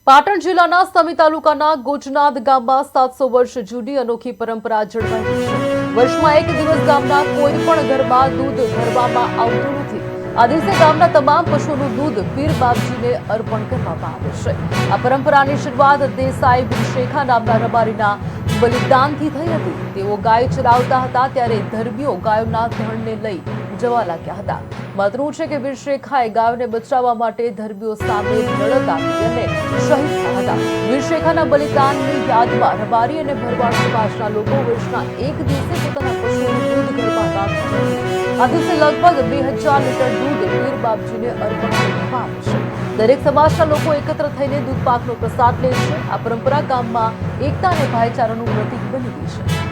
પાટણ જિલ્લાના સમી તાલુકાના ગોચનાદ ગામમાં 700 વર્ષ જૂની અનોખી પરંપરા જળવાઈ છે। વર્ષમાં એક દિવસ ગામના કોઈ પણ ઘરમાં દૂધ ભરવામાં આવતું નથી। આ દિવસે ગામના તમામ પશુઓનું દૂધ પીર બાપજીને અર્પણ કરવામાં આવે છે। આ પરંપરાની શરૂઆત દેસાઈ વિરશેખા નામના રબારીના બલિદાનથી થઈ હતી। તેઓ ગાય ચરાવતા હતા ત્યારે ધર્મીઓ ગાયોના ધણને લઈ જવા લાગ્યા હતા। મહત્વનું છે કે વિરશેખાએ ગાયોને બચાવવા માટે ધર્મીઓ સામે લડત આપી અને શહીદ થયા હતા। વિરશેખાના બલિદાનની યાદમાં રબારી અને ભરવાડ સમાજના લોકો વર્ષના એક દિવસે પોતાના પશુઓનું દૂધ ઘરમાં રાખતા હતા। આ દિવસે લગભગ 2000 લીટર દૂધ પીર બાપજીને અર્પણ કરવામાં આવે છે। દરેક સમાજના લોકો એકત્ર થઈને દૂધ પાકનો પ્રસાદ લે છે। આ પરંપરા ગામમાં એકતા અને ભાઈચારાનું પ્રતીક બની ગઈ છે।